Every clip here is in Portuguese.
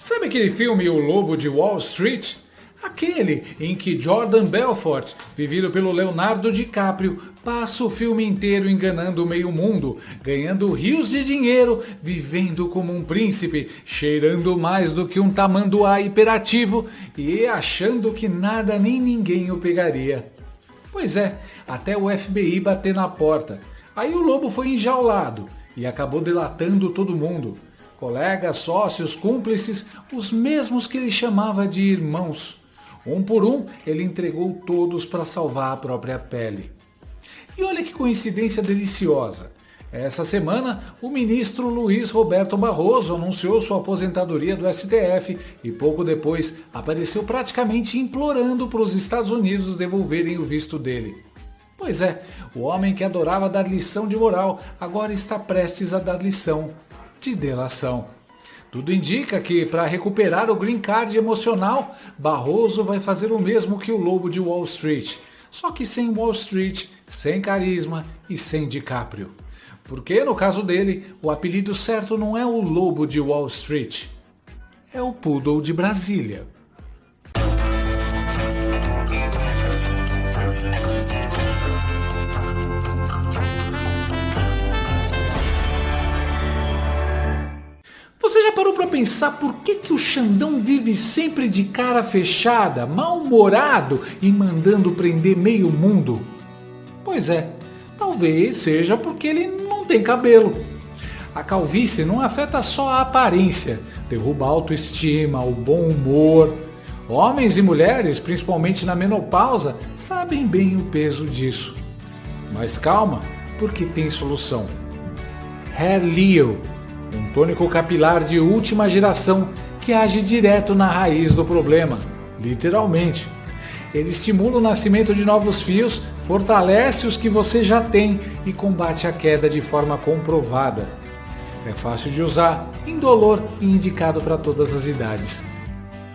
Sabe aquele filme O Lobo de Wall Street? Aquele em que Jordan Belfort, vivido pelo Leonardo DiCaprio, passa o filme inteiro enganando o meio mundo, ganhando rios de dinheiro, vivendo como um príncipe, cheirando mais do que um tamanduá hiperativo e achando que nada nem ninguém o pegaria. Pois é, até o FBI bater na porta. Aí o lobo foi enjaulado e acabou delatando todo mundo. Colegas, sócios, cúmplices, os mesmos que ele chamava de irmãos. Um por um, ele entregou todos para salvar a própria pele. E olha que coincidência deliciosa. Essa semana, o ministro Luiz Roberto Barroso anunciou sua aposentadoria do STF e pouco depois apareceu praticamente implorando para os Estados Unidos devolverem o visto dele. Pois é, o homem que adorava dar lição de moral agora está prestes a dar lição de delação. Tudo indica que, para recuperar o green card emocional, Barroso vai fazer o mesmo que o Lobo de Wall Street, só que sem Wall Street, sem carisma e sem DiCaprio. Porque, no caso dele, o apelido certo não é o Lobo de Wall Street, é o Poodle de Brasília. Você já parou para pensar por que o Xandão vive sempre de cara fechada, mal-humorado e mandando prender meio mundo? Pois é, talvez seja porque ele não tem cabelo. A calvície não afeta só a aparência, derruba a autoestima, o bom humor. Homens e mulheres, principalmente na menopausa, sabem bem o peso disso. Mas calma, porque tem solução. Hair Leo, um tônico capilar de última geração que age direto na raiz do problema, literalmente. Ele estimula o nascimento de novos fios, fortalece os que você já tem e combate a queda de forma comprovada. É fácil de usar, indolor e indicado para todas as idades.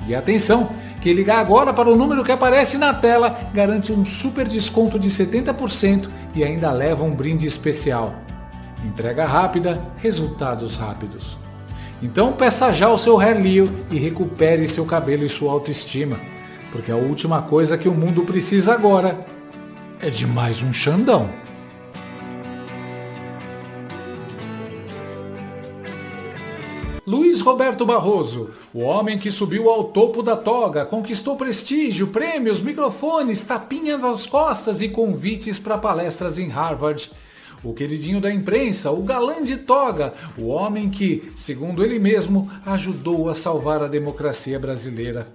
E atenção, que ligar agora para o número que aparece na tela garante um super desconto de 70% e ainda leva um brinde especial. Entrega rápida, resultados rápidos. Então peça já o seu Hair Leo e recupere seu cabelo e sua autoestima, porque a última coisa que o mundo precisa agora é de mais um Xandão. Luiz Roberto Barroso, o homem que subiu ao topo da toga, conquistou prestígio, prêmios, microfones, tapinha nas costas e convites para palestras em Harvard. O queridinho da imprensa, o galã de toga, o homem que, segundo ele mesmo, ajudou a salvar a democracia brasileira.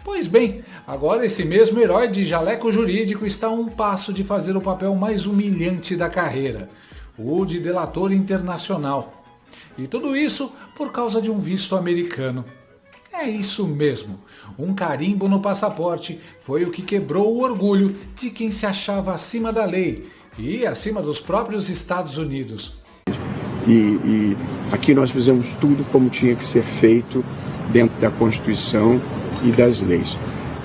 Pois bem, agora esse mesmo herói de jaleco jurídico está a um passo de fazer o papel mais humilhante da carreira, o de delator internacional. E tudo isso por causa de um visto americano. É isso mesmo, um carimbo no passaporte foi o que quebrou o orgulho de quem se achava acima da lei e acima dos próprios Estados Unidos. E aqui nós fizemos tudo como tinha que ser feito dentro da Constituição e das leis.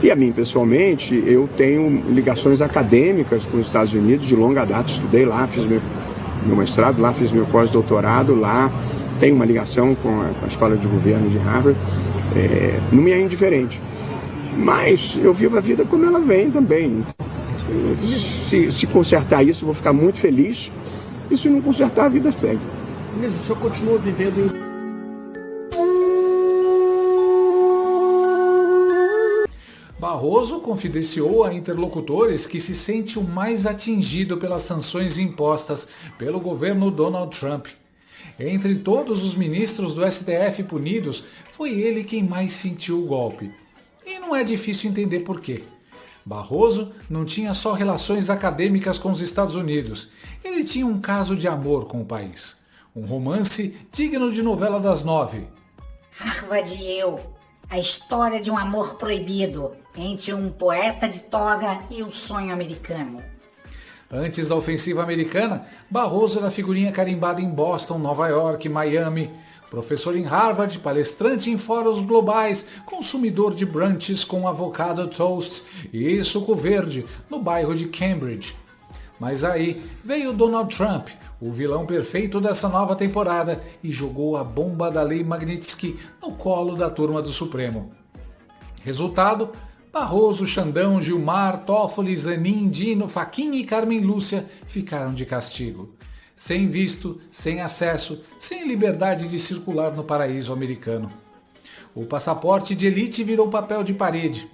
E a mim, pessoalmente, eu tenho ligações acadêmicas com os Estados Unidos de longa data. Estudei lá, fiz meu mestrado lá, fiz meu pós-doutorado lá, tenho uma ligação com a Escola de Governo de Harvard. Não me é indiferente. Mas eu vivo a vida como ela vem também. Se consertar isso, eu vou ficar muito feliz. E se não consertar, a vida segue. Mas o senhor continua vivendo em... Barroso confidenciou a interlocutores que se sente o mais atingido pelas sanções impostas pelo governo Donald Trump. Entre todos os ministros do STF punidos, foi ele quem mais sentiu o golpe. E não é difícil entender por quê. Barroso não tinha só relações acadêmicas com os Estados Unidos, ele tinha um caso de amor com o país. Um romance digno de novela das 9. Harvard e eu, a história de um amor proibido entre um poeta de toga e o sonho americano. Antes da ofensiva americana, Barroso era figurinha carimbada em Boston, Nova York, Miami. Professor em Harvard, palestrante em fóruns globais, consumidor de brunches com avocado toast e suco verde no bairro de Cambridge. Mas aí veio Donald Trump, o vilão perfeito dessa nova temporada, e jogou a bomba da Lei Magnitsky no colo da turma do Supremo. Resultado: Barroso, Xandão, Gilmar, Toffoli, Zanin, Dino, Fachin e Carmen Lúcia ficaram de castigo. Sem visto, sem acesso, sem liberdade de circular no paraíso americano. O passaporte de elite virou papel de parede.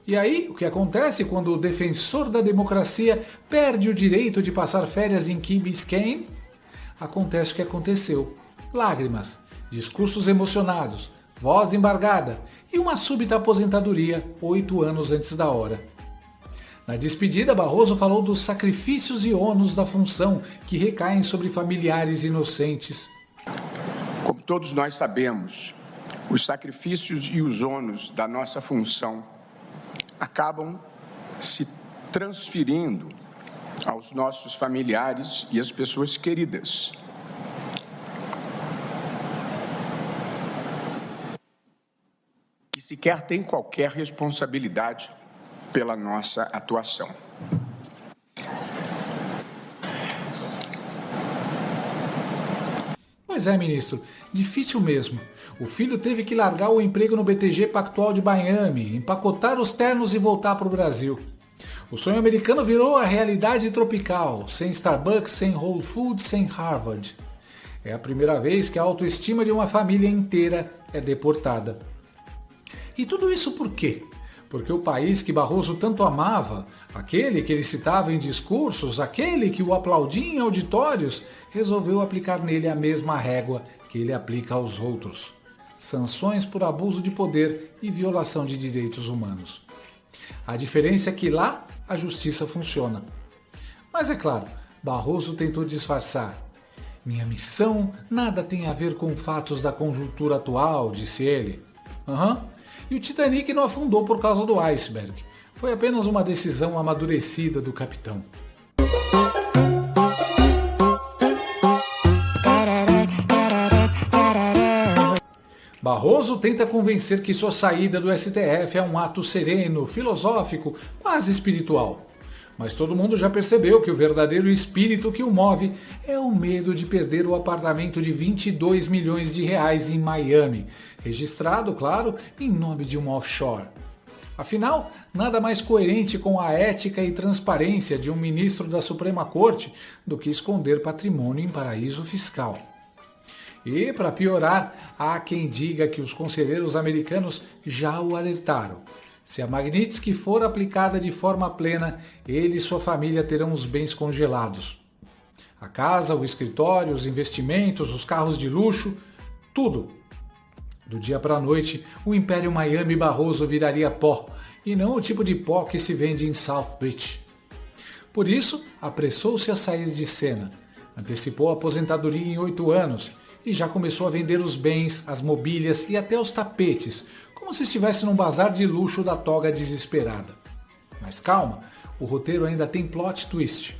E aí, o que acontece quando o defensor da democracia perde o direito de passar férias em Key Biscayne? Acontece o que aconteceu. Lágrimas, discursos emocionados, voz embargada e uma súbita aposentadoria 8 anos antes da hora. Na despedida, Barroso falou dos sacrifícios e ônus da função que recaem sobre familiares inocentes. Como todos nós sabemos, os sacrifícios e os ônus da nossa função acabam se transferindo aos nossos familiares e às pessoas queridas. Que sequer têm qualquer responsabilidade pela nossa atuação. Pois é, ministro, difícil mesmo. O filho teve que largar o emprego no BTG Pactual de Miami, empacotar os ternos e voltar para o Brasil. O sonho americano virou a realidade tropical, sem Starbucks, sem Whole Foods, sem Harvard. É a primeira vez que a autoestima de uma família inteira é deportada. E tudo isso por quê? Porque o país que Barroso tanto amava, aquele que ele citava em discursos, aquele que o aplaudia em auditórios, resolveu aplicar nele a mesma régua que ele aplica aos outros: sanções por abuso de poder e violação de direitos humanos. A diferença é que lá a justiça funciona. Mas é claro, Barroso tentou disfarçar. Minha missão nada tem a ver com fatos da conjuntura atual, disse ele. E o Titanic não afundou por causa do iceberg. Foi apenas uma decisão amadurecida do capitão. Barroso tenta convencer que sua saída do STF é um ato sereno, filosófico, quase espiritual. Mas todo mundo já percebeu que o verdadeiro espírito que o move é o medo de perder o apartamento de 22 milhões de reais em Miami, registrado, claro, em nome de uma offshore. Afinal, nada mais coerente com a ética e transparência de um ministro da Suprema Corte do que esconder patrimônio em paraíso fiscal. E, para piorar, há quem diga que os conselheiros americanos já o alertaram. Se a Magnitsky for aplicada de forma plena, ele e sua família terão os bens congelados. A casa, o escritório, os investimentos, os carros de luxo, tudo. Do dia para a noite, o Império Miami Barroso viraria pó, e não o tipo de pó que se vende em South Beach. Por isso, apressou-se a sair de cena, antecipou a aposentadoria em 8 anos e já começou a vender os bens, as mobílias e até os tapetes, como se estivesse num bazar de luxo da toga desesperada. Mas calma, o roteiro ainda tem plot twist.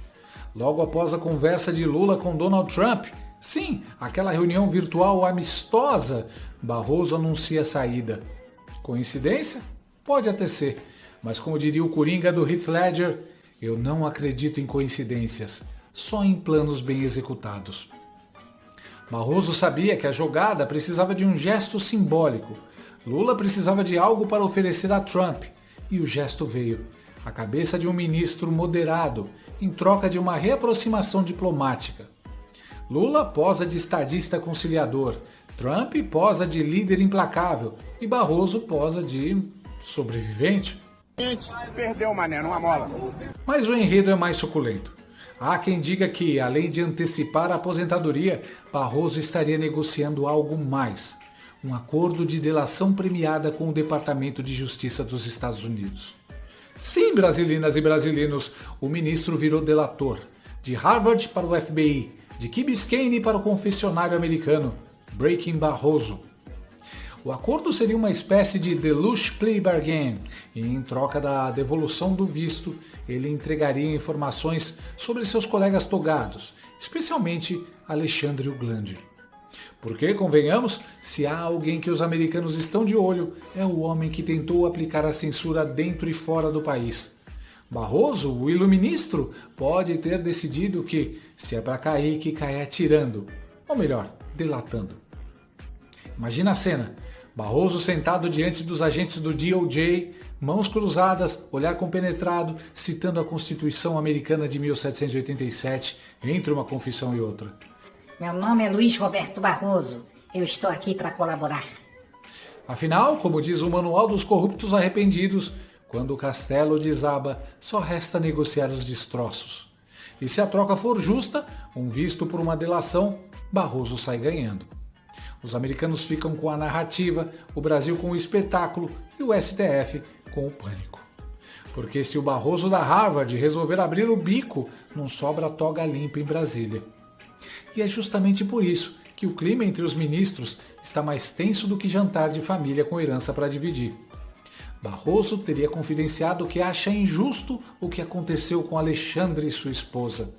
Logo após a conversa de Lula com Donald Trump, sim, aquela reunião virtual amistosa, Barroso anuncia a saída. Coincidência? Pode até ser, mas como diria o Coringa do Heath Ledger, eu não acredito em coincidências, só em planos bem executados. Barroso sabia que a jogada precisava de um gesto simbólico. Lula precisava de algo para oferecer a Trump, e o gesto veio. A cabeça de um ministro moderado, em troca de uma reaproximação diplomática. Lula posa de estadista conciliador, Trump posa de líder implacável e Barroso posa de sobrevivente. Perdeu, mané, numa mola. Mas o enredo é mais suculento. Há quem diga que, além de antecipar a aposentadoria, Barroso estaria negociando algo mais. Um acordo de delação premiada com o Departamento de Justiça dos Estados Unidos. Sim, brasilinas e brasileiros, o ministro virou delator. De Harvard para o FBI, de Key Biscayne para o confessionário americano. Breaking Barroso. O acordo seria uma espécie de Deluxe Plea Bargain, e em troca da devolução do visto, ele entregaria informações sobre seus colegas togados, especialmente Alexandre Uglandi. Porque, convenhamos, se há alguém que os americanos estão de olho, é o homem que tentou aplicar a censura dentro e fora do país. Barroso, o iluministro, pode ter decidido que, se é para cair, que cai atirando. Ou melhor, delatando. Imagina a cena. Barroso sentado diante dos agentes do DOJ, mãos cruzadas, olhar compenetrado, citando a Constituição Americana de 1787, entre uma confissão e outra. Meu nome é Luiz Roberto Barroso. Eu estou aqui para colaborar. Afinal, como diz o Manual dos Corruptos Arrependidos, quando o castelo desaba, só resta negociar os destroços. E se a troca for justa, um visto por uma delação, Barroso sai ganhando. Os americanos ficam com a narrativa, o Brasil com o espetáculo e o STF com o pânico. Porque se o Barroso da Harvard resolver abrir o bico, não sobra toga limpa em Brasília. E é justamente por isso que o clima entre os ministros está mais tenso do que jantar de família com herança para dividir. Barroso teria confidenciado que acha injusto o que aconteceu com Alexandre e sua esposa.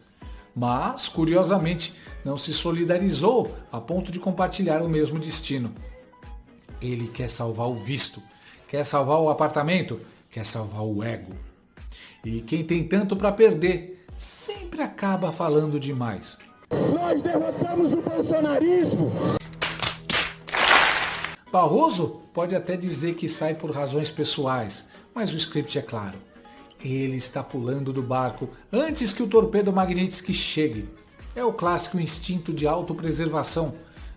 Mas, curiosamente, não se solidarizou a ponto de compartilhar o mesmo destino. Ele quer salvar o visto, quer salvar o apartamento, quer salvar o ego. E quem tem tanto para perder sempre acaba falando demais. Nós derrotamos o bolsonarismo. Barroso pode até dizer que sai por razões pessoais, mas o script é claro. Ele está pulando do barco antes que o torpedo Magnitsky chegue. É o clássico instinto de autopreservação,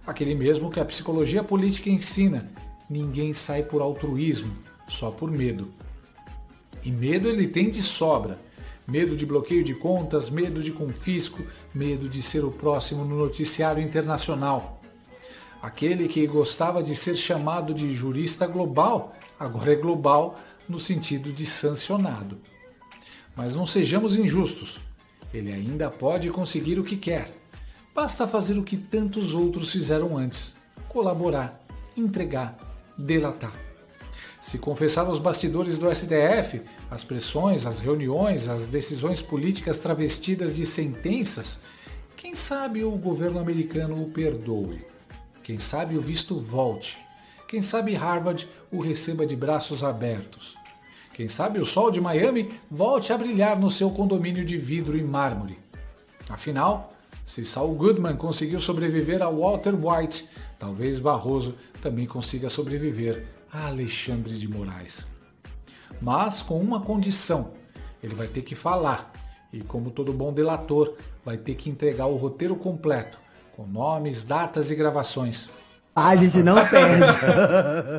aquele mesmo que a psicologia política ensina. Ninguém sai por altruísmo, só por medo. E medo ele tem de sobra. Medo de bloqueio de contas, medo de confisco, medo de ser o próximo no noticiário internacional. Aquele que gostava de ser chamado de jurista global, agora é global no sentido de sancionado. Mas não sejamos injustos. Ele ainda pode conseguir o que quer. Basta fazer o que tantos outros fizeram antes. Colaborar, entregar, delatar. Se confessar aos bastidores do STF, as pressões, as reuniões, as decisões políticas travestidas de sentenças, quem sabe o governo americano o perdoe. Quem sabe o visto volte. Quem sabe Harvard o receba de braços abertos. Quem sabe o sol de Miami volte a brilhar no seu condomínio de vidro e mármore. Afinal, se Saul Goodman conseguiu sobreviver a Walter White, talvez Barroso também consiga sobreviver a Alexandre de Moraes. Mas com uma condição, ele vai ter que falar e, como todo bom delator, vai ter que entregar o roteiro completo, com nomes, datas e gravações. A gente não perde.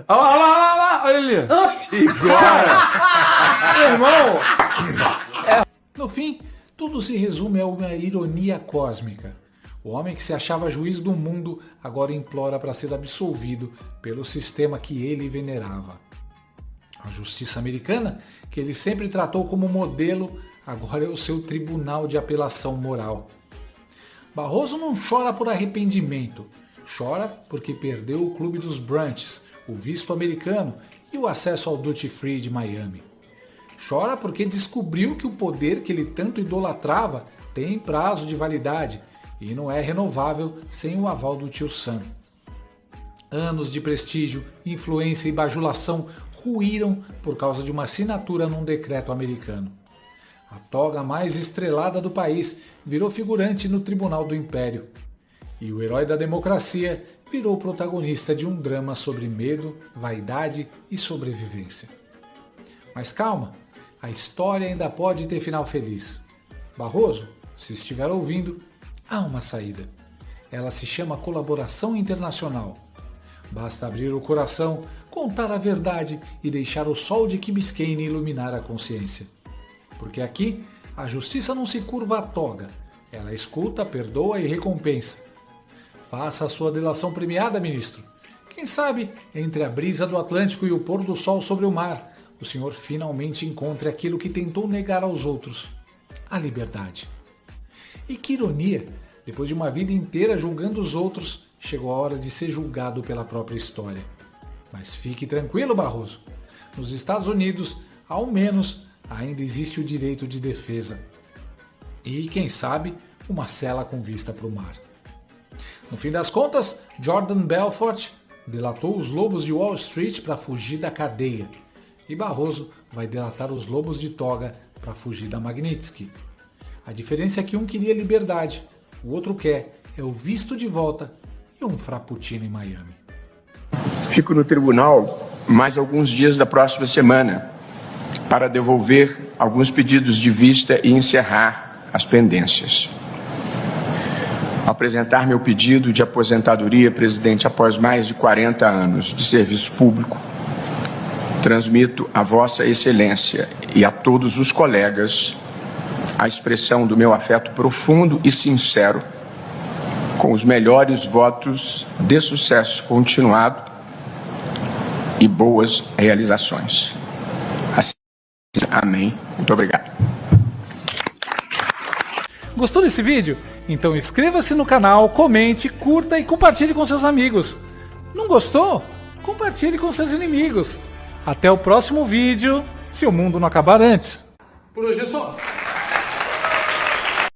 Olha lá, olha ali. Igual. Meu irmão. No fim, tudo se resume a uma ironia cósmica. O homem que se achava juiz do mundo agora implora para ser absolvido pelo sistema que ele venerava. A justiça americana, que ele sempre tratou como modelo, agora é o seu tribunal de apelação moral. Barroso não chora por arrependimento, chora porque perdeu o clube dos brunches, o visto americano e o acesso ao duty free de Miami. Chora porque descobriu que o poder que ele tanto idolatrava tem prazo de validade e não é renovável sem o aval do tio Sam. Anos de prestígio, influência e bajulação ruíram por causa de uma assinatura num decreto americano. A toga mais estrelada do país virou figurante no Tribunal do Império. E o herói da democracia virou protagonista de um drama sobre medo, vaidade e sobrevivência. Mas calma, a história ainda pode ter final feliz. Barroso, se estiver ouvindo, há uma saída. Ela se chama colaboração internacional. Basta abrir o coração, contar a verdade e deixar o sol de Key Biscayne iluminar a consciência. Porque aqui, a justiça não se curva à toga. Ela escuta, perdoa e recompensa. Faça a sua delação premiada, ministro. Quem sabe, entre a brisa do Atlântico e o pôr do sol sobre o mar, o senhor finalmente encontre aquilo que tentou negar aos outros, a liberdade. E que ironia, depois de uma vida inteira julgando os outros, chegou a hora de ser julgado pela própria história. Mas fique tranquilo, Barroso. Nos Estados Unidos, ao menos, ainda existe o direito de defesa. E, quem sabe, uma cela com vista para o mar. No fim das contas, Jordan Belfort delatou os lobos de Wall Street para fugir da cadeia. E Barroso vai delatar os lobos de toga para fugir da Magnitsky. A diferença é que um queria liberdade, o outro quer é o visto de volta e um frappuccino em Miami. Fico no tribunal mais alguns dias da próxima semana para devolver alguns pedidos de vista e encerrar as pendências. Ao apresentar meu pedido de aposentadoria, presidente, após mais de 40 anos de serviço público, transmito a Vossa Excelência e a todos os colegas a expressão do meu afeto profundo e sincero, com os melhores votos de sucesso continuado e boas realizações. Assim, amém. Muito obrigado. Gostou desse vídeo? Então inscreva-se no canal, comente, curta e compartilhe com seus amigos. Não gostou? Compartilhe com seus inimigos. Até o próximo vídeo, se o mundo não acabar antes. Por hoje é só.